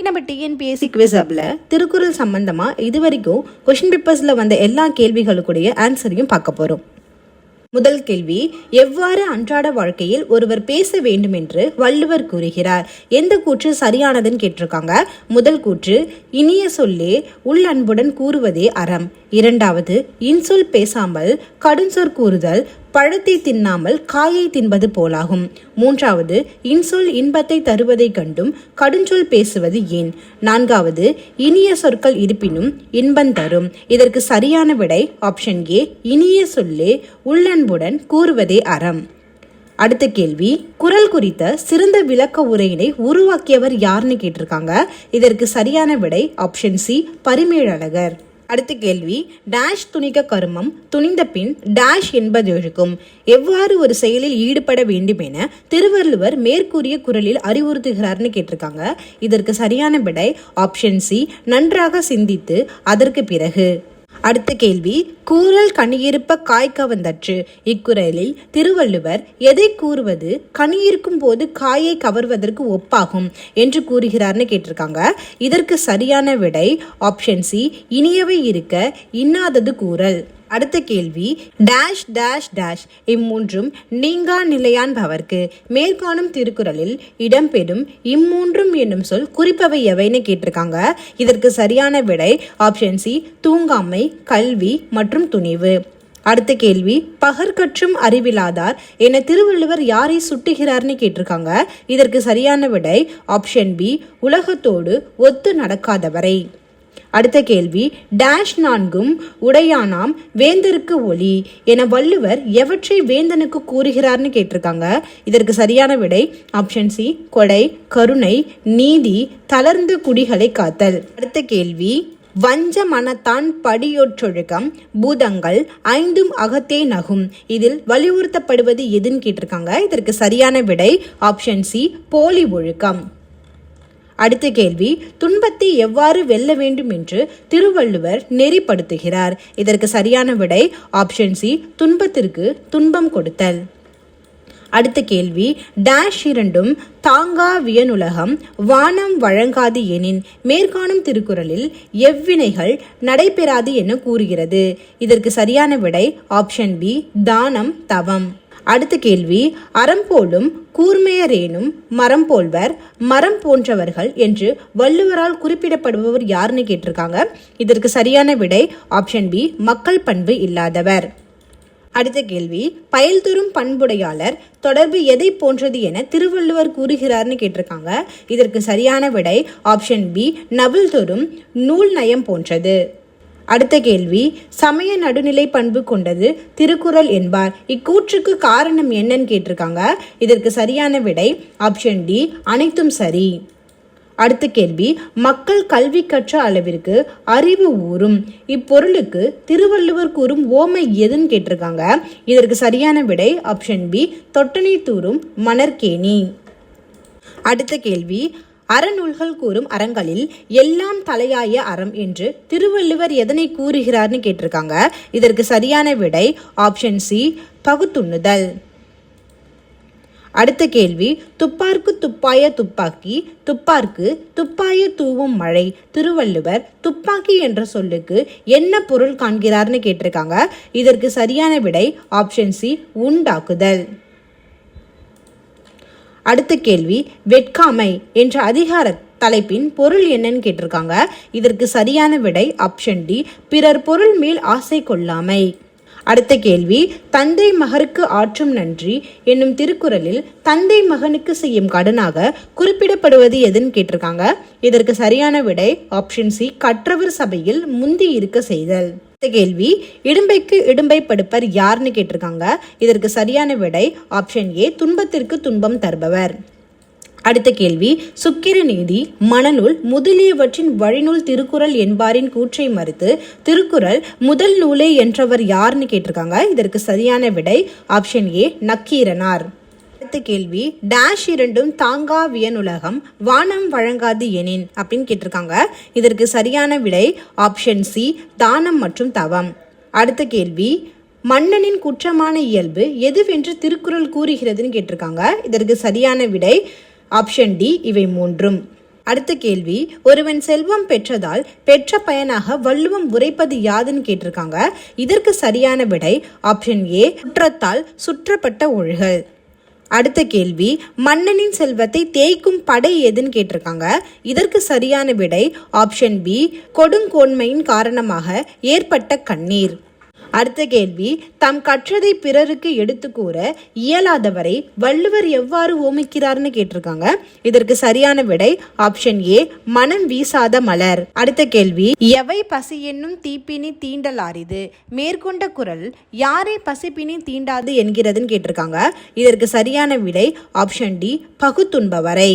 நம்ம TNPSC quiz ஆப்ல திருக்குறள் சம்பந்தமா இது வரைக்கும் கொஸ்டின் பேப்பர்ஸ்ல வந்த எல்லா கேள்விகளுக்குடைய ஆன்சரையும் பார்க்க போறோம். முதல் கேள்வி, எவ்வாறு அன்றாட வாழ்க்கையில் ஒருவர் பேச வேண்டும் என்று வள்ளுவர் கூறுகிறார்? எந்த கூற்று சரியானதுன்னு கேட்டிருக்காங்க. முதல் கூற்று, இனிய சொல்லே உள் அன்புடன் கூறுவதே அறம். இரண்டாவது, இன்சொல் பேசாமல் கடுஞ்சொற் கூறுதல் பழத்தை தின்னாமல் காயை தின்பது போலாகும். மூன்றாவது, இன்சொல் இன்பத்தை தருவதை கண்டும் கடுஞ்சொல் பேசுவது ஏன்? நான்காவது, இனிய சொற்கள் இருப்பினும் இன்பம் தரும். இதற்கு சரியான விடை ஆப்ஷன் ஏ, இனிய சொல்லே உள்ளன்புடன் கூறுவதே அறம். அடுத்த கேள்வி, குறள் குறித்த சிறந்த விளக்க உரையினை உருவாக்கியவர் யாருன்னு கேட்டிருக்காங்க. இதற்கு சரியான விடை ஆப்ஷன் சி, பரிமேலழகர். அடுத்த கேள்வி, டேஷ் துணிக கருமம் துணிந்த பின் டேஷ் என்பதொழுகும். எவ்வாறு ஒரு செயலில் ஈடுபட வேண்டும் என திருவள்ளுவர் மேற்கூறிய குறளில் அறிவுறுத்துகிறார்னு கேட்டிருக்காங்க. இதற்கு சரியான விடை ஆப்ஷன் சி, நன்றாக சிந்தித்து அதற்கு பிறகு. அடுத்த கேள்வி, கூறல் கனியிருப்ப காய் கவர்ந்தற்று. இக்குறளில் திருவள்ளுவர் எதை கூறுவது கனியிருக்கும் போது காயை கவர்வதற்கு ஒப்பாகும் என்று கூறுகிறார்னு கேட்டிருக்காங்க. இதற்கு சரியான விடை ஆப்ஷன் சி, இனியவை இருக்க இன்னாதது கூறல். அடுத்த கேள்வி, டேஷ் டேஷ் டேஷ் இம்மூன்றும் நீங்கா நிலையான் பவர்க்கு. மேற்காணும் திருக்குறளில் இடம்பெறும் இம்மூன்றும் என்னும் சொல் குறிப்பவை எவைன்னு கேட்டிருக்காங்க. இதற்கு சரியான விடை ஆப்ஷன் சி, தூங்காமை, கல்வி மற்றும் துணிவு. அடுத்த கேள்வி, பகற்கற்றும் அறிவிலாதார் என திருவள்ளுவர் யாரை சுட்டுகிறார்னு கேட்டிருக்காங்க. இதற்கு சரியான விடை ஆப்ஷன் பி, உலகத்தோடு ஒத்து நடக்காதவரை. அடுத்த கேள்வி, டேஷ் நான்கும் உடையானாம் வேந்தருக்கு ஒளி என வள்ளுவர் எவற்றை வேந்தனுக்கு கூறுகிறார்னு கேட்டிருக்காங்க. இதற்கு சரியான விடை ஆப்ஷன் சி, கொடை, கருணை, நீதி, தளர்ந்து குடிகளை காத்தல். அடுத்த கேள்வி, வஞ்ச மனத்தான் படியொற்றொழுக்கம் பூதங்கள் ஐந்தும் அகத்தே நகும். இதில் வலியுறுத்தப்படுவது எதுன்னு கேட்டிருக்காங்க. இதற்கு சரியான விடை ஆப்ஷன் சி, போலி ஒழுக்கம். அடுத்த கேள்வி, துன்பத்தை எவ்வாறு வெல்ல வேண்டும் என்று திருவள்ளுவர் நெறிப்படுத்துகிறார்? இதற்கு சரியான விடை ஆப்ஷன் சி, துன்பத்திற்கு துன்பம் கொடுத்தல். அடுத்த கேள்வி, டேஷ் இரண்டும் தாங்கா வியனுலகம் வானம் வழங்காது எனின். மேற்காணும் திருக்குறளில் எவ்வினைகள் நடைபெறாது என கூறுகிறது? இதற்கு சரியான விடை ஆப்ஷன் பி, தானம், தவம். அடுத்த கேள்வி, அறம் போலும் கூர்மையரேனும் மரம் போல்வர் மரம் போன்றவர்கள் என்று வள்ளுவரால் குறிப்பிடப்படுபவர் யாருன்னு கேட்டிருக்காங்க. இதற்கு சரியான விடை ஆப்ஷன் பி, மக்கள் பண்பு இல்லாதவர். அடுத்த கேள்வி, பயல்தரும் பண்புடையாளர் தொடர்பு எதை போன்றது என திருவள்ளுவர் கூறுகிறார்னு கேட்டிருக்காங்க. இதற்கு சரியான விடை ஆப்ஷன் பி, நவில் தரும் நூல் நயம் போன்றது. அடுத்த கேள்வி, சமய நடுநிலை பண்பு கொண்டது திருக்குறள் என்பார். இக்கூற்றுக்கு காரணம் என்னன்னு கேட்டிருக்காங்க. இதற்கு சரியான விடை ஆப்ஷன் டி, அனைத்தும் சரி. அடுத்த கேள்வி, மக்கள் கல்வி கற்ற அளவிற்கு அறிவு ஊறும். இப்பொருளுக்கு திருவள்ளுவர் கூறும் ஓமை எதுன்னு கேட்டிருக்காங்க. இதற்கு சரியான விடை ஆப்ஷன் பி, தொட்டனை தூறும் மணற்கேணி. அடுத்த கேள்வி, அறநூல்கள் கூறும் அறங்களில் எல்லாம் தலையாய அறம் என்று திருவள்ளுவர் எதனை கூறுகிறார்னு கேட்டிருக்காங்க. இதற்கு சரியான விடை ஆப்ஷன் சி, பகுத்துண்ணுதல். அடுத்த கேள்வி, துப்பார்க்கு துப்பாய துப்பாக்கி துப்பார்க்கு துப்பாய தூவும் மழை. திருவள்ளுவர் துப்பாக்கி என்ற சொல்லுக்கு என்ன பொருள் காண்கிறார்னு கேட்டிருக்காங்க. இதற்கு சரியான விடை ஆப்ஷன் சி, உண்டாக்குதல். அடுத்த கேள்வி, வெட்காமை என்ற அதிகார தலைப்பின் பொருள் என்னன்னு கேட்டிருக்காங்க. இதற்கு சரியான விடை ஆப்ஷன் டி, பிறர் பொருள் மேல் ஆசை கொள்ளாமை. அடுத்த கேள்வி, தந்தை மகருக்கு ஆற்றும் நன்றி என்னும் திருக்குறளில் தந்தை மகனுக்கு செய்யும் கடனாக குறிப்பிடப்படுவது எதுன்னு கேட்டிருக்காங்க. இதற்கு சரியான விடை ஆப்ஷன் சி, கற்றவர் சபையில் முந்தி இருக்க செய்தல். கேள்வி, இடும்பைக்கு இடும்பை படுப்பர் யாருன்னு கேட்டிருக்காங்க. இதற்கு சரியான விடை ஆப்ஷன் ஏ, துன்பத்திற்கு துன்பம் தருபவர். அடுத்த கேள்வி, சுக்கிர நீதி மணநூல் முதலியவற்றின் வழிநூல் திருக்குறள் என்பாரின் கூற்றை மறுத்து திருக்குறள் முதல் நூலே என்றவர் யாருன்னு கேட்டிருக்காங்க. இதற்கு சரியான விடை ஆப்ஷன் ஏ, நக்கீரனார். அடுத்த கேள்வி, டேஷ் இரண்டும் தாங்கா வியனுலகம் வானம் வழங்காது எனின் அப்படின்னு கேட்டிருக்காங்க. இதற்கு சரியான விடை ஆப்ஷன் சி, தானம் மற்றும் தவம். அடுத்த கேள்வி, மன்னனின் குற்றமான இயல்பு எதுவென்று திருக்குறள் கூறுகிறதுன்னு கேட்டிருக்காங்க. இதற்கு சரியான விடை ஆப்ஷன் டி, இவை மூன்றும். அடுத்த கேள்வி, ஒருவன் செல்வம் பெற்றதால் பெற்ற பயனாக வள்ளுவம் உரைப்பது யாதுன்னு கேட்டிருக்காங்க. இதற்கு சரியான விடை ஆப்ஷன் ஏ, சுற்றத்தால் சுற்றப்பட்ட ஒழுகல். அடுத்த கேள்வி, மன்னனின் செல்வத்தை தேய்க்கும் படை எதுன்னு கேட்டிருக்காங்க. இதற்கு சரியான விடை ஆப்ஷன் பி, கொடுங்கோன்மையின் காரணமாக ஏற்பட்ட கண்ணீர். அடுத்த கேள்வி, தாம் கற்றதை பிறருக்கு எடுத்து கூற இயலாதவரை வள்ளுவர் எவ்வாறு ஓமிக்கிறார்னு கேட்டிருக்காங்க. இதற்கு சரியான விடை ஆப்ஷன் ஏ, மனம் வீசாத மலர். அடுத்த கேள்வி, எவை பசி என்னும் தீப்பினி தீண்டல் அரிது, மேற்கொண்ட குறள் யாரை பசிப்பினி தீண்டாது என்கிறதுன்னு கேட்டிருக்காங்க. இதற்கு சரியான விடை ஆப்ஷன் டி, பகுத்துண்பவரை.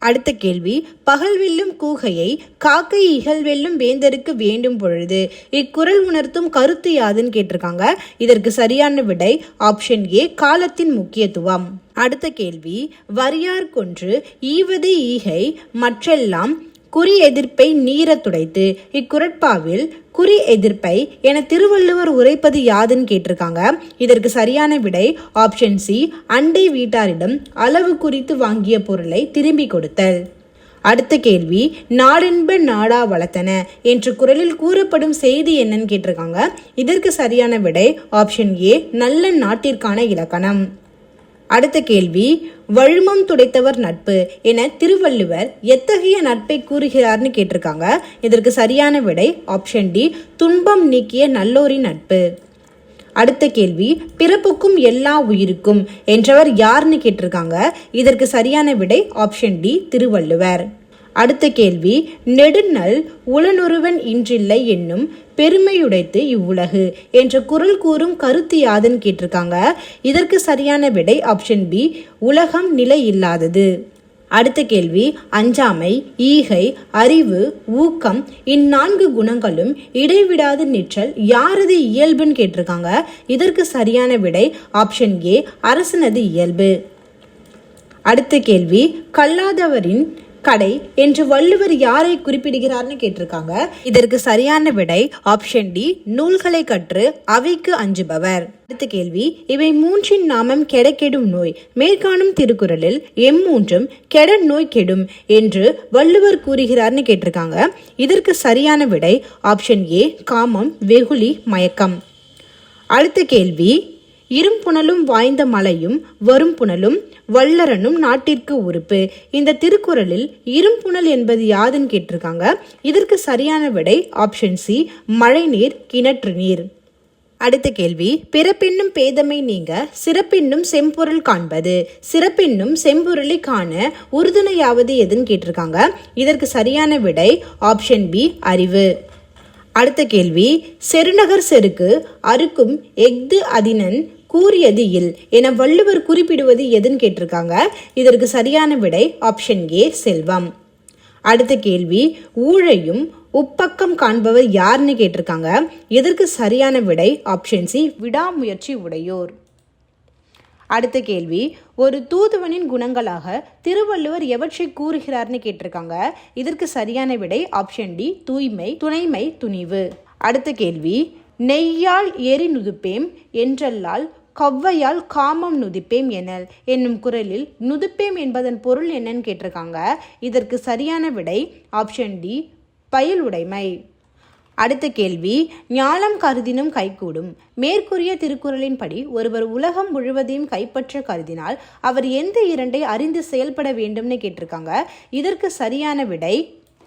அடுத்த கேள்வி, பகல் வெல்லும் கூகையை காக்கை இகழ்வெல்லும் வேந்தருக்கு வேண்டும் பொழுது இக்குறள் உணர்த்தும் கருத்து யாதுன்னு கேட்டிருக்காங்க. இதற்கு சரியான விடை ஆப்ஷன் ஏ, காலத்தின் முக்கியத்துவம். அடுத்த கேள்வி, வரியார் கொன்று ஈவது ஈகை மற்றெல்லாம் குறி எதிர்ப்பை நீர துடைத்து இக்குறட்பாவில் குறி எதிர்ப்பை என திருவள்ளுவர் உரைப்பது யாதுன்னு கேட்டிருக்காங்க. இதற்கு சரியான விடை ஆப்ஷன் சி, அண்டை வீட்டாரிடம் அளவு குறித்து வாங்கிய பொருளை திரும்பி கொடுத்தல். அடுத்த கேள்வி, நாடென்ப நாடா வளர்த்தன என்ற குறளில் கூறப்படும் செய்தி என்னன்னு கேட்டிருக்காங்க. இதற்கு சரியான விடை ஆப்ஷன் ஏ, நல்ல நாட்டிற்கான இலக்கணம். அடுத்த கேள்வி, வழுமம் துடைத்தவர் நட்பு என திருவள்ளுவர் எத்தகைய நட்பை கூறுகிறார்னு கேட்டிருக்காங்க. இதற்கு சரியான விடை ஆப்ஷன் டி, துன்பம் நீக்கிய நல்லோரின் நட்பு. அடுத்த கேள்வி, பிறப்புக்கும் எல்லா உயிருக்கும் என்றவர் யாருன்னு கேட்டிருக்காங்க. இதற்கு சரியான விடை ஆப்ஷன் டி, திருவள்ளுவர். அடுத்த கேள்வி, நெடுநல் உளனொருவன் இன்றில்லை என்னும் பெருமையுடைத்து இவ்வுலகு என்ற குறள் கூறும் கருத்து யாதுன்னு கேட்டிருக்காங்க. இதற்கு சரியான விடை ஆப்ஷன் பி, உலகம் நிலை இல்லாதது. அடுத்த கேள்வி, அஞ்சாமை, ஈகை, அறிவு, ஊக்கம் இந்நான்கு குணங்களும் இடைவிடாது நிற்றல் யாரது இயல்புன்னு கேட்டிருக்காங்க. இதற்கு சரியான விடை ஆப்ஷன் ஏ, அரசனது இயல்பு. அடுத்த கேள்வி, கல்லாதவரின் கடை என்று வள்ளுவர் யாரை குறிப்பிடுகிறார்னு கேட்டிருக்காங்க. இதற்கு சரியான விடை ஆப்ஷன் டி, நூல்களை கற்று அவைக்கு அஞ்சுபவர். அடுத்த கேள்வி, இவை மூன்றின் நாமம் கெடக்கெடும் நோய் மேற்காணும் திருக்குறளில் எம்மூன்றும் கெட நோய் கெடும் என்று வள்ளுவர் கூறுகிறார்னு கேட்டிருக்காங்க. இதற்கு சரியான விடை ஆப்ஷன் ஏ, காமம், வெகுளி, மயக்கம். அடுத்த கேள்வி, இரும்புணலும் வாய்ந்த மலையும் வரும் புனலும் வல்லரனும் நாட்டிற்கு உறுப்பு இந்த திருக்குறளில் இரும்புணல் என்பது யாதுன்னு கேட்டிருக்காங்க. இதற்கு சரியான விடை ஆப்ஷன் சி, மழைநீர், கிணற்று நீர். அடுத்த கேள்வி, பிறப்பென்னும் பேதமை நீங்க சிறப்பென்னும் செம்பொருள் காண்பது சிறப்பென்னும் செம்பொருளை காண உறுதுணையாவது எதுன்னு கேட்டிருக்காங்க. இதற்கு சரியான விடை ஆப்ஷன் பி, அறிவு. அடுத்த கேள்வி, செருநகர் செருக்கு அறுக்கும் எஃது அதினன் கூறியது இல் என வள்ளுவர் குறிப்பிடுவது எதுன்னு கேட்டிருக்காங்க. இதற்கு சரியான விடை ஆப்ஷன் ஏ, செல்வம். அடுத்த கேள்வி, ஊழையும் உப்பக்கம் காண்பவர் யாருன்னு கேட்டிருக்காங்க. இதற்கு சரியான விடை ஆப்ஷன் சி, விடாமுயற்சி உடையோர். அடுத்த கேள்வி, ஒரு தூதுவனின் குணங்களாக திருவள்ளுவர் எவற்றை கூறுகிறார்னு கேட்டிருக்காங்க. இதற்கு சரியான விடை ஆப்ஷன் டி, தூய்மை, துணைமை, துணிவு. அடுத்த கேள்வி, நெய்யால் எரி நுதுப்பேம் என்றல்லால் கவ்வையால் காமம் நுதிப்பேம் எனல் என்னும் குறளில் நுதுப்பேம் என்பதன் பொருள் என்னன்னு கேட்டிருக்காங்க. இதற்கு சரியான விடை ஆப்ஷன் டி, பயலுடைமை. அடுத்த கேள்வி, ஞாலம் கருதினும் கைகூடும் மேற்கூறிய திருக்குறளின்படி ஒருவர் உலகம் முழுவதையும் கைப்பற்ற கருதினால் அவர் எந்த இரண்டை அறிந்து செயல்பட வேண்டும்னு கேட்டிருக்காங்க. இதற்கு சரியான விடை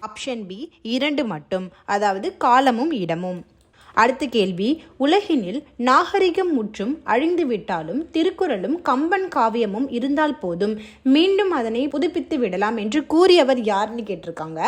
ஆப்ஷன் பி, இரண்டு மட்டும், அதாவது காலமும் இடமும். அடுத்த கேள்வி, உலகினில் நாகரிகம் முற்றும் அழிந்து விட்டாலும் திருக்குறளும் கம்பன் காவியமும் இருந்தால் போதும் மீண்டும் அதனை புதுப்பித்து விடலாம் என்று கூறியவர் யாருன்னு கேட்டிருக்காங்க.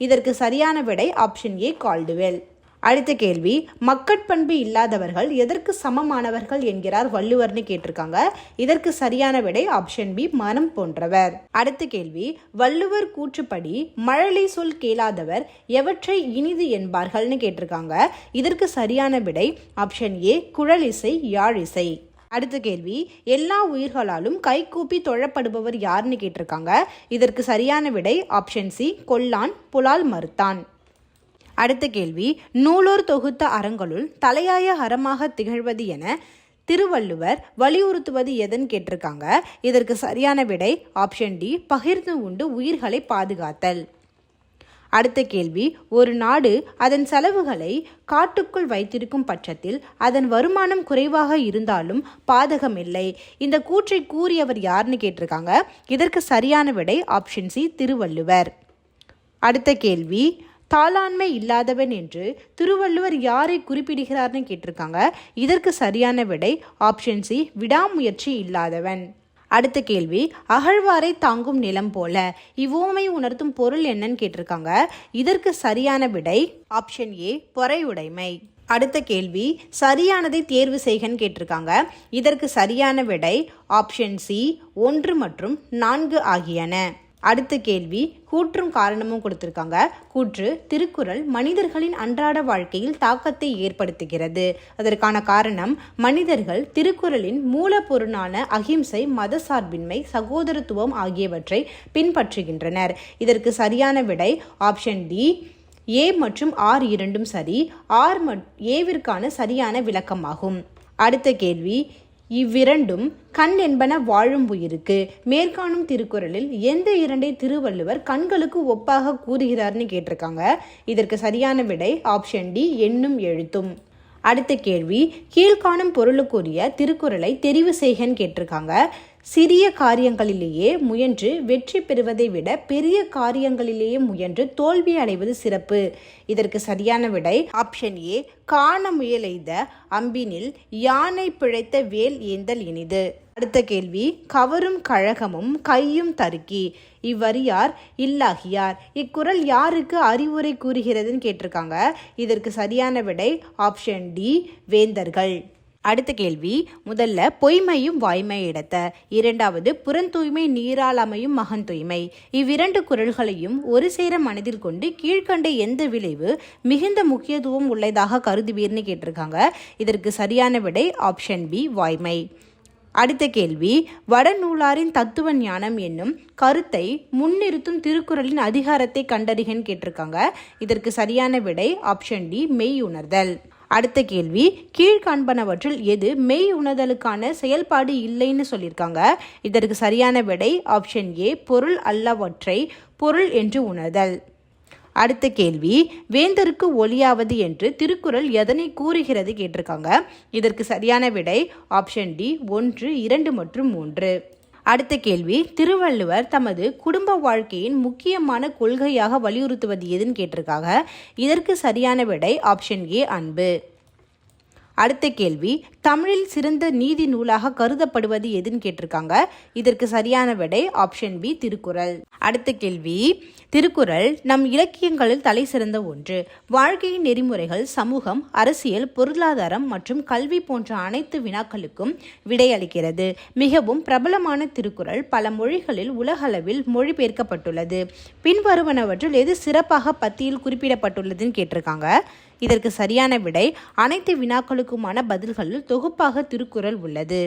இதற்கு சரியான விடை ஆப்ஷன் ஏ, கால்டுவெல். அடுத்த கேள்வி, மக்கட்பண்பு இல்லாதவர்கள் எதற்கு சமமானவர்கள் என்கிறார் வள்ளுவர்னு கேட்டிருக்காங்க. இதற்கு சரியான விடை ஆப்ஷன் பி, மனம் போன்றவர். அடுத்த கேள்வி, வள்ளுவர் கூற்றுப்படி மழலை சொல் கேளாதவர் எவற்றை இனிது என்பார்கள்னு கேட்டிருக்காங்க. இதற்கு சரியான விடை ஆப்ஷன் ஏ, குழலிசை, யாழிசை. அடுத்த கேள்வி, எல்லா உயிர்களாலும் கைகூப்பி தொழப்படுபவர் யாருன்னு கேட்டிருக்காங்க. இதற்கு சரியான விடை ஆப்ஷன் சி, கொல்லான், புலால் மறுத்தான். அடுத்த கேள்வி, நூலோர் தொகுத்த அறங்களுள் தலையாய அறமாக திகழ்வது என திருவள்ளுவர் வலியுறுத்துவது எதன்னு கேட்டிருக்காங்க. இதற்கு சரியான விடை ஆப்ஷன் டி, பகிர்ந்து உண்டு உயிர்களை பாதுகாத்தல். அடுத்த கேள்வி, ஒரு நாடு அதன் செலவுகளை காட்டுக்குள் வைத்திருக்கும் பட்சத்தில் அதன் வருமானம் குறைவாக இருந்தாலும் பாதகமில்லை. இந்த கூற்றை கூறியவர் யாருன்னு கேட்டிருக்காங்க. இதற்கு சரியான விடை ஆப்ஷன் சி, திருவள்ளுவர். அடுத்த கேள்வி, தாளாண்மை இல்லாதவன் என்று திருவள்ளுவர் யாரை குறிப்பிடுகிறார்னு கேட்டிருக்காங்க. இதற்கு சரியான விடை ஆப்ஷன் சி, விடாமுயற்சி இல்லாதவன். அடுத்த கேள்வி, அகழ்வாரை தாங்கும் நிலம் போல இவ்வுவமை உணர்த்தும் பொருள் என்னன்னு கேட்டிருக்காங்க. இதற்கு சரியான விடை ஆப்ஷன் ஏ, பொறையுடைமை. அடுத்த கேள்வி, சரியானதை தேர்வு செய்கன்னு கேட்டிருக்காங்க. இதற்கு சரியான விடை ஆப்ஷன் சி, 1 மற்றும் 4 ஆகியன. அடுத்த கேள்வி, கூற்றும் காரணமும் கொடுத்திருக்காங்க. கூற்று, திருக்குறள் மனிதர்களின் அன்றாட வாழ்க்கையில் தாக்கத்தை ஏற்படுத்துகிறது. அதற்கான காரணம், மனிதர்கள் திருக்குறளின் மூலப்பொருளான அகிம்சை, மதசார்பின்மை, சகோதரத்துவம் ஆகியவற்றை பின்பற்றுகின்றனர். இதற்கு சரியான விடை ஆப்ஷன் டி, ஏ மற்றும் ஆர் இரண்டும் சரி. ஆர் ஏவிற்கான சரியான விளக்கமாகும். அடுத்த கேள்வி, இவ்விரண்டும் கண் என்பன வாழும் உயிருக்கு. மேற்காணும் திருக்குறளில் எந்த இரண்டை திருவள்ளுவர் கண்களுக்கு ஒப்பாக கூறுகிறார்னு கேட்டிருக்காங்க. இதற்கு சரியான விடை ஆப்ஷன் டி, எண்ணும் எழுத்தும். அடுத்த கேள்வி, கீழ்காணும் பொருளுக்குரிய திருக்குறளை தெரிவு செய்கன்னு கேட்டிருக்காங்க. சிறிய காரியங்களிலேயே முயன்று வெற்றி பெறுவதை விட பெரிய காரியங்களிலேயே முயன்று தோல்வி அடைவது சிறப்பு. இதற்கு சரியான விடை ஆப்ஷன் ஏ, காண முயலெய்த அம்பினில் யானை பிழைத்த வேல் ஏந்தல் இனிது. அடுத்த கேள்வி, கவரும் கழகமும் கையும் தருக்கி இவ்வறியார் இல்லாகியார் இக்குறள் யாருக்கு அறிவுரை கூறுகிறதுன்னு கேட்டிருக்காங்க. இதற்கு சரியான விடை ஆப்ஷன் டி, வேந்தர்கள். அடுத்த கேள்வி, முதல்ல பொய்மையும் வாய்மை இடத்த, இரண்டாவது புறந்தூய்மை நீரால் அமையும் மகன் தூய்மை. இவ்விரண்டு குறள்களையும் ஒரு சேர மனதில் கொண்டு கீழ்கண்ட எந்த விளைவு மிகுந்த முக்கியத்துவம் உள்ளதாக கருதுவீர்னு கேட்டிருக்காங்க. இதற்கு சரியான விடை ஆப்ஷன் பி, வாய்மை. அடுத்த கேள்வி, வடநூலாரின் தத்துவ ஞானம் என்னும் கருத்தை முன்னிறுத்தும் திருக்குறளின் அதிகாரத்தை கண்டறிகன்னு கேட்டிருக்காங்க. இதற்கு சரியான விடை ஆப்ஷன் டி, மெய் உணர்தல். அடுத்த கேள்வி, கீழ்காண்பனவற்றில் எது மெய் உணர்தலுக்கான செயல்பாடு இல்லைன்னு சொல்லியிருக்காங்க. இதற்கு சரியான விடை ஆப்ஷன் ஏ, பொருள் அல்லவற்றை பொருள் என்று உணர்தல். அடுத்த கேள்வி, வேந்தருக்கு ஒளியாவது என்று திருக்குறள் எதனை கூறுகிறது கேட்டிருக்காங்க. இதற்கு சரியான விடை ஆப்ஷன் டி, 1, 2 மற்றும் 3. அடுத்த கேள்வி, திருவள்ளுவர் தமது குடும்ப வாழ்க்கையின் முக்கியமான கொள்கையாக வலியுறுத்துவது எதுன்னு கேட்டிருக்காங்க. இதற்கு சரியான விடை ஆப்ஷன் ஏ, அன்பு. அடுத்த கேள்வி, தமிழில் சிறந்த நீதி நூலாக கருதப்படுவது எதுன்னு கேட்டிருக்காங்க. இதற்கு சரியான விடை ஆப்ஷன் பி, திருக்குறள். அடுத்த கேள்வி, திருக்குறள் நம் இலக்கியங்களில் தலை சிறந்த ஒன்று. வாழ்க்கையின் நெறிமுறைகள், சமூகம், அரசியல், பொருளாதாரம் மற்றும் கல்வி போன்ற அனைத்து வினாக்களுக்கும் விடையளிக்கிறது. மிகவும் பிரபலமான திருக்குறள் பல மொழிகளில் உலகளவில் மொழிபெயர்க்கப்பட்டுள்ளது. பின்வருவனவற்றில் எது சிறப்பாக பத்தியில் குறிப்பிடப்பட்டுள்ளதுன்னு கேட்டிருக்காங்க. இதற்கு சரியான விடை அனைத்து வினாக்களுக்குமான பதில்களில் தொகுப்பாக திருக்குறள் உள்ளது.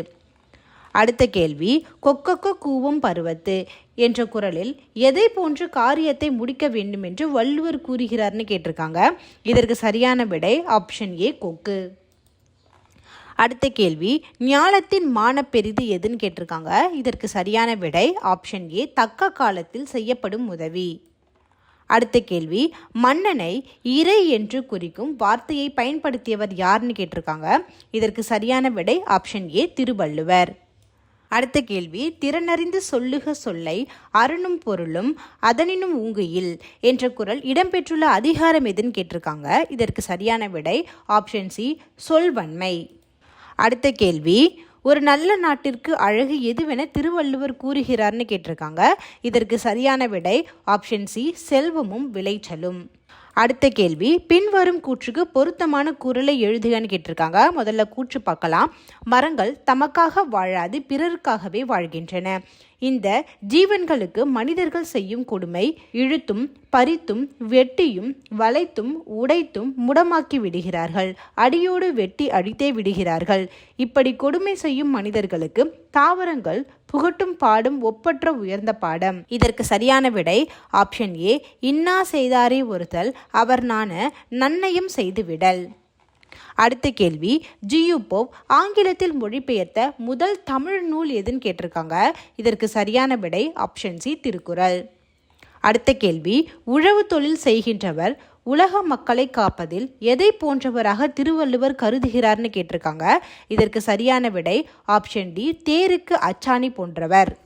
அடுத்த கேள்வி, கொக்கொக்க கூவும் பருவத்து என்ற குறளில் எதை போன்று காரியத்தை முடிக்க வேண்டும் என்று வள்ளுவர் கூறுகிறார்னு கேட்டிருக்காங்க. இதற்கு சரியான விடை ஆப்ஷன் ஏ, கொக்கு. அடுத்த கேள்வி, ஞாலத்தின் மான பெரிது எதுன்னு கேட்டிருக்காங்க. இதற்கு சரியான விடை ஆப்ஷன் ஏ, தக்க காலத்தில் செய்யப்படும் உதவி. அடுத்த கேள்வி, மன்னனை இறை என்று குறிக்கும் வார்த்தையை பயன்படுத்தியவர் யாருன்னு கேட்டிருக்காங்க. இதற்கு சரியான விடை ஆப்ஷன் ஏ, திருவள்ளுவர். அடுத்த கேள்வி, திறனறிந்து சொல்லுக சொல்லை அருணும் பொருளும் அதனினும் ஊங்குயில் என்ற குறள் இடம்பெற்றுள்ள அதிகாரம் எதுன்னு கேட்டிருக்காங்க. இதற்கு சரியான விடை ஆப்ஷன் சி, சொல்வன்மை. அடுத்த கேள்வி, ஒரு நல்ல நாட்டிற்கு அழகு எதுவென திருவள்ளுவர் கூறுகிறார்னு கேட்டிருக்காங்க. இதற்கு சரியான விடை ஆப்ஷன் சி, செல்வமும் விளைச்சலும். அடுத்த கேள்வி, பின்வரும் கூற்றுக்கு பொருத்தமான குறளை எழுதுகன்னு கேட்டிருக்காங்க. முதல்ல கூற்று பார்க்கலாம். மரங்கள் தமக்காக வாழாது பிறருக்காகவே வாழ்கின்றன. இந்த ஜீவன்களுக்கு மனிதர்கள் செய்யும் கொடுமை இழுத்தும் பறித்தும் வெட்டியும் வளைத்தும் உடைத்தும் முடமாக்கி விடுகிறார்கள். அடியோடு வெட்டி அடித்தே விடுகிறார்கள். இப்படி கொடுமை செய்யும் மனிதர்களுக்கு தாவரங்கள் புகட்டும் பாடும் ஒப்பற்ற உயர்ந்த பாடம். இதற்கு சரியான விடை ஆப்ஷன் ஏ, இன்னா செய்தாரை ஒருத்தல் அவர் நாண நன்னயம் செய்து விடல். அடுத்த கேள்வி, ஜியூபோவ் ஆங்கிலத்தில் மொழிபெயர்த்த முதல் தமிழ் நூல் எதுன்னு கேட்டிருக்காங்க. இதற்கு சரியான விடை ஆப்ஷன் சி, திருக்குறள். அடுத்த கேள்வி, உழவு தொழில் செய்கின்றவர் உலக மக்களை காப்பதில் எதை போன்றவராக திருவள்ளுவர் கருதுகிறார்னு கேட்டிருக்காங்க. இதற்கு சரியான விடை ஆப்ஷன் டி, தேருக்கு அச்சாணி போன்றவர்.